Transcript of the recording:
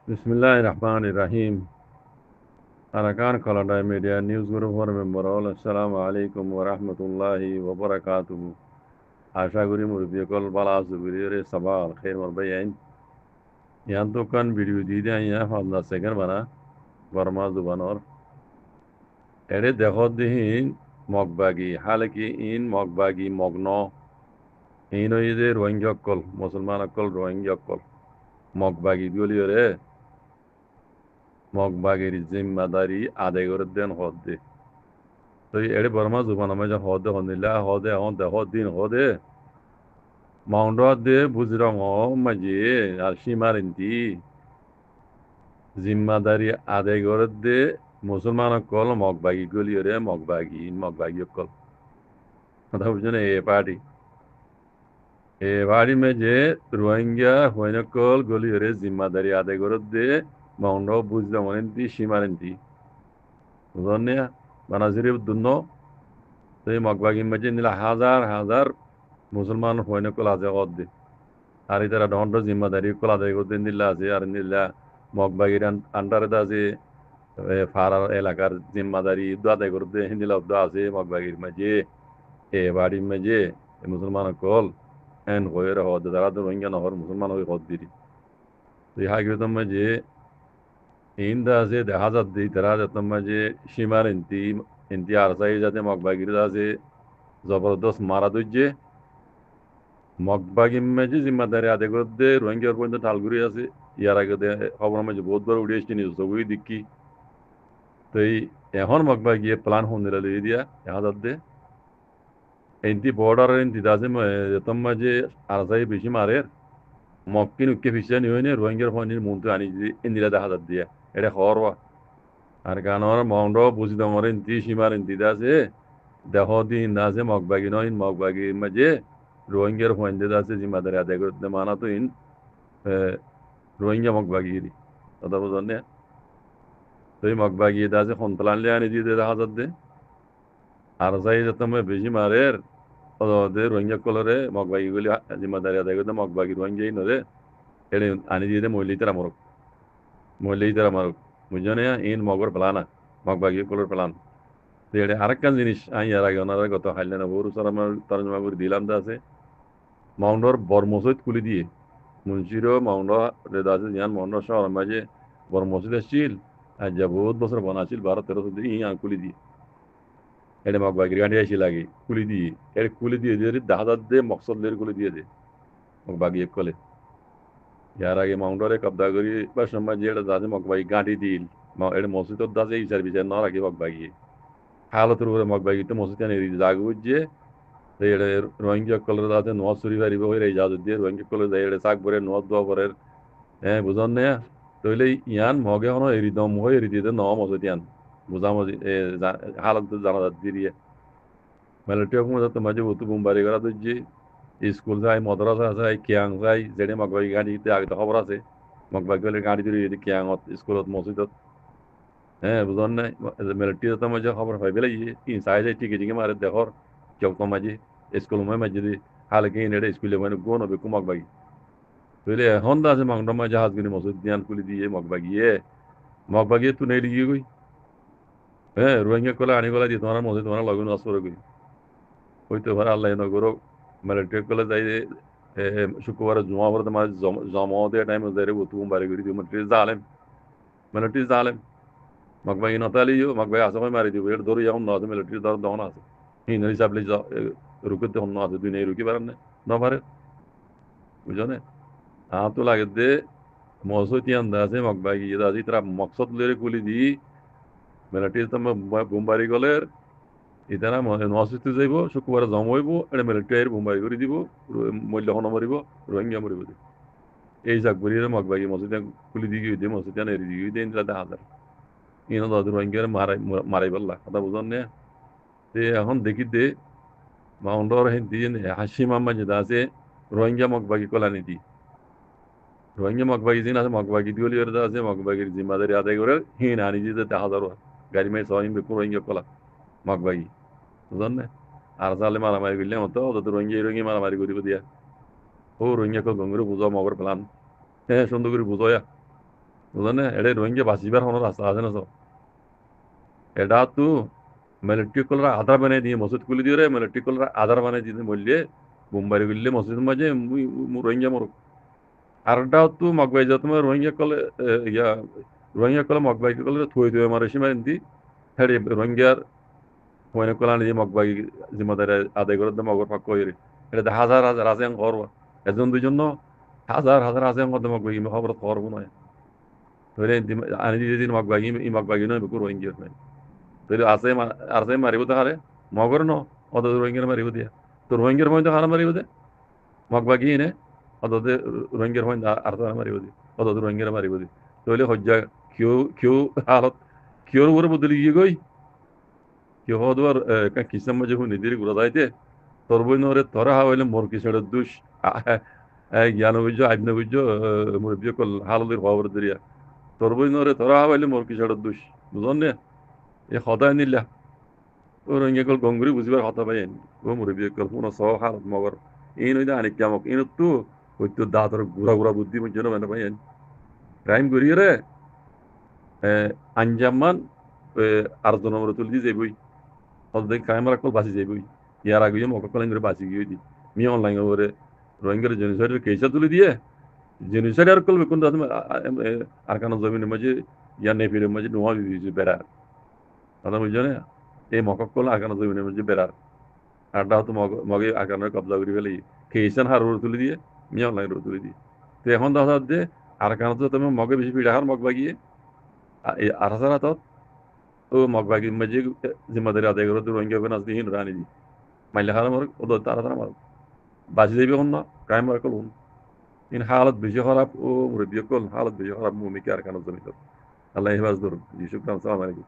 Bismillahirrahmanirrahim. Arakan Kaladay Media News Group for member all. Assalamu alaikum wa rahmatullahi wa barakatuhu. Asha guri murbiye kol bala zubiri sabah khair marbayain. Yan to kan video di diya ya fadla second bana Burma zubanor. Ere দেখো দিন মগবাগি হালে কি in মগবাগি মগ্ন in ওই যে রোহিঙ্গা অকল মুসলমান অকল রোহিঙ্গা অকল মগবাগি গলিয়রে মগবাগির জিম্মাদারি আদায় করে দেন হদ তো এড়ে বর্মা জুবান আমি যা হদে হনিলা হদে হদে হদিন হদে মাউন্ট দে বুজরং মাঝে আর সীমারিন্তি জিম্মাদারি আদায় করে দে মুসলমান কল মগবাগি গলিয়রে মগবাগি কল কথা বুঝছেন এ পার্টি মে যে রোহিঙ্গা হইন কল গলিয়রে জিম্মাদারি আদায় করে দে মাউন্ট বুজরং সীমারিন্তি বুঝলেন না বানাজিরি দুন্ন তো এই মগবাগি মাঝে নিলা হাজার হাজার মুসলমান হইন কল আজে হদ্দে আর ইতারা দণ্ড জিম্মাদারি কলা দায়ী করতে নিলা আছে আর নিলা মগবাগির আন্ডারে আছে ফারার এলাকার জিম্মাদারি উদ্দা আদায় করতে হিন্দিলা উদ্দা আছে মগবাগির মাঝে বাড়ির মাঝে মুসলমান কল এন হয়ে হদ তারা তো রোহিঙ্গা নহর মুসলমান হয়ে হদ দিরি তো ইহা গিয়ে মাঝে ইন্দা আছে দেখা যাচ্ছে তারা যাতে মাঝে সীমার ইন্তি আর চাই যাতে মগবাগির আছে জবরদস্ত মারা দইছে মগবাগির মাঝে জিম্মাদারি আদায় করতে রোহিঙ্গার পর্যন্ত ঠালগুড়ি আছে ইয়ার আগে খবর মাঝে বহুতবার উড়ে এসছে নিউজ সবই দেখি তো এই এখন মগবা গিয়ে প্ল্যান হন দিলা লই দিয়া হাজার দে এনতি বর্ডার এনতি দাজে তম মাঝে আরজাই বেশি মারে মক্কিন উক্কে ফিসা নি হইনে রোহিঙ্গার ফনির মন্ত্রী আনি ইন্দিলা দেখা হাজার দিয়া এটা হরওয়া আর গানর মাউন্ড বুঝি দমর এনতি সীমার এনতি দাজে দেহ দিন দাজে মগবাগি নইন মগবাগি মাঝে রোহিঙ্গার ফন্ডে দাজে জিম্মাদারি আদায় করতে মানা তো ইন রোহিঙ্গা মগবাগিরি কথা বুঝলেন না তো এই মগবাগি দাজে সন্তান লিয়ে আনি দিয়ে দেখা হাজার দে আর যাই যেতাম বেশি মারের ওদের রোহিঙ্গা কলরে মগবাগি গুলি জিম্মাদারি আদায় করতে মগবাগি রোহিঙ্গাই নরে এড়ে আনি দিয়ে মহিলাই তারা মারুক বুঝছো ইন মগর পেলানা মগবাগি কলর পেলান তো এড়ে আরেকখান জিনিস আই আর আগে ওনারা গত হাইলে না বড় সার আমার তরজমা করে দিলাম তো আছে মাউন্ডর বর্মসৈত কুলি দিয়ে মুন্সিরও মাউন্ড রেদা আছে জিয়ান মাউন্ড শহর মাঝে বর্মসৈত আসছিল আর যা বহুত বছর বানাছিল 12-13 দিয়ে ই কুলি দিয়ে এনে মগবাগির গাঁটি আসি লাগে কুলি দিয়ে এর কুলি দিয়ে দিয়ে দাহাদার দে মকসদের কুলি দিয়ে দে মগবাগি এক কলে ইয়ার আগে মাউন্টরে কবদা করি বা সময় যে এটা দাদে মগবাগি গাঁটি দিল এটা মসজিদর দাজে ইসার বিচার ন রাখি মগবাগি হালতের উপরে মগবাগি তো মসজিদ এনে জাগ বুঝছে এটা রোহিঙ্গা কলের দাদে নোয়াজ চুরি ফারিব হয়ে এই জাদু দিয়ে রোহিঙ্গা কলে যায় এটা চাক ভরে নোয়াজ দোয়া পরের হ্যাঁ বুঝন না তইলে ইয়ান মগে হনো এরি দম হয়ে এরি দিয়ে ন মসজিদ ইয়ান বুঝামজি হালত জানা দিয়ে মিলিটারি হুকুমত মাঝে উতু বুমবারি করা দিচ্ছে স্কুল যাই মাদ্রাসা যাই কিয়াং যাই যেনে মগবাগি গাড়িতে আগে তো খবর আছে মগবাগি হলে গাড়ি ধরে কিয়াঙত স্কুলত মসজিদত হ্যাঁ বুঝন নাই মিলিটারি তো মাঝে খবর পাই বেলাই চাই যাই টিকে টিকে মারে দেখর কেউ তো মাঝে স্কুল মাঝে দি হালে কি নেড়ে স্কুলে মানে গো নবে কু মগবাগি তইলে এখন দা আছে মাংড মাঝে হাজগুনি মসজিদ দিয়ান খুলি দিয়ে মগবাগি তুই নেই গিয়ে গই হ্যাঁ রোহিঙ্গা কলে আনি গলা দিয়ে তোমার মসজিদ তোমার লগন আসর গই হইতে পারে আল্লাহ নগর মিলিটারি কলে যাই শুক্রবার জমা পড়তে মানে জমা দেওয়া টাইম যাই উতুম বাড়ি করে দিব মিলিটারি জালেম মগবাই নতালিও মগবাই আসে মারি দিব এটা ধরে এখন আছে মিলিটারি ধর দহন আছে হিন হিসাবে রুকিতে হন আছে দুই নেই রুকি পারেন না পারে বুঝছো না তো লাগে দে মসজিদ ইয়ান আছে মগবাই গিয়ে আছে তারা মকসদ লেরে কুলি দি মিলিটারি তো বোমবারি গলে ইতারা নসিতে যাইব শুক্রবারে জমা হইব এটা মিলিটারি বোমবাই করে দিব মূল্য হন মরিব রোহিঙ্গা মরিব এই যাক বলি মগবাগি মসজিদ খুলি দিয়ে দিয়ে মসজিদ এরি দিয়ে দিয়ে দিলা দেখা যায় ইনো দাদু রোহিঙ্গা মারাই পারলা কথা বুঝন না এখন দেখি দে মাউন্ডর দিয়ে হাসি মাম্মা যেটা আছে রোহিঙ্গা মগবাগি কলানি দি রোহিঙ্গা মগবাগি দিন আছে মগবাগি দিওলি আছে মগবাগির জিম্মাদারি আদায় করে হিন আনি দিয়ে দেখা যাবো গাড়ি মাই সহিম বেকু রোহিঙ্গা কলা মগবাগি বুঝলেন না আর চালে মারামারি করলে মতো অত রোহিঙ্গা মারামারি করিব দিয়া ও রোহিঙ্গা কল গঙ্গুরে বুঝো মগর প্লান হ্যাঁ সুন্দর করে বুঝোয়া বুঝলেন না এটা রোহিঙ্গা বাঁচিবার কোনো রাস্তা আছে না তো এটা তো মিলিটারি কলরা আধার বানিয়ে দিয়ে মসজিদ খুলে দিয়ে রে মিলিটারি কলরা আধার বানিয়ে দিয়ে বললে বোম্বাই গুললে মসজিদ মাঝে রোহিঙ্গা মরুক আর এটাও তো মগবাই যা তোমার রোহিঙ্গা কলে ইয়া রোহিঙ্গা কলে মগবাই কলে থই থই আমার সীমা এনতি হেডে রোহিঙ্গার হইনে কলা নিজে মগবাই জিম্মাদারি আদায় করে দেয় মগর পাক কইরে এটা হাজার হাজার আছে করবো একজন দুইজন হাজার হাজার আছে মগবাই খবর করবো নয় ধরে আনি দিয়ে দিন মগবাই মগবাই নয় বুকুর রোহিঙ্গা নাই ধরে আছে মারিব তো হারে মগর ন অত রোহিঙ্গার মারিব দিয়া তো রোহিঙ্গার মধ্যে হারা মারিব দে মগবাগি নে অত রোহিঙ্গার মধ্যে আর তো মারিব দি অত রোহিঙ্গার মারিব দি তাহলে হজ্জা কিউ হালত কিউর উপরে বদলি গিয়ে গই কিউ হওয়ার কিসের মাঝে নিদির গুড়া যাইতে তোর বই নরে তোরা হইলে মোর কিসের দুষ জ্ঞান বুঝছো আইন বুঝছো মুরব্বী কল হালদের খবর দরিয়া তোর বই নরে তোরা হইলে মোর কিসের দুষ বুঝন নে এ হতায় নিলা ও রোহিঙ্গা কল গঙ্গুরি বুঝিবার হতা পাই ও মুরব্বী কল পুনঃ সহ হালত মগর এই নইলে আনিক জামক এই তো হয়তো দাঁতর গুড়া গুড়া বুদ্ধি বুঝছো না মানে পাই ক্রাইম করিয়ে রে আঞ্জামান আর জনমর তুলি যাবই অর্ধেক ক্রাইমার কল বাঁচি যাবই ইয়ার আগে মকল করে বাঁচি গিয়ে দি মি অনলাইন করে রোহিঙ্গার জেনোসাইডের কেসা তুলে দিয়ে জেনোসাইড আর কল বেকুন আর কারণ জমিনের মাঝে ইয়া নেপিলের মাঝে নোয়া দিয়েছে বেড়ার কথা বুঝছো না এই মকল আর কারণ জমিনের মাঝে বেড়ার আরটা হয়তো মগে আকানের কবজা করে ফেলে খেয়েছেন হার তুলে দিয়ে মি অনলাইন তুলে দিয়ে তো এখন দেখা যাচ্ছে আর কারণ তো তুমি মগে বেশি পিঠা হার মগ বাগিয়ে আর হাজার ও মগবাগি মাঝে জিম্মাদারি আদায় করে রোহিঙ্গা হবে নাজদি হিন রানি দি মাইলে হারা মার ও তারা তারা মার বাঁচি যাবে হন না ক্রাইম আর কল হন ইন হালত বেশি খারাপ ও মুরব্বী কল হালত বেশি খারাপ ভূমিকা আর কারণ জমিত আল্লাহ হেফাজ ধরুন জি শুক্রান সালাম আলাইকুম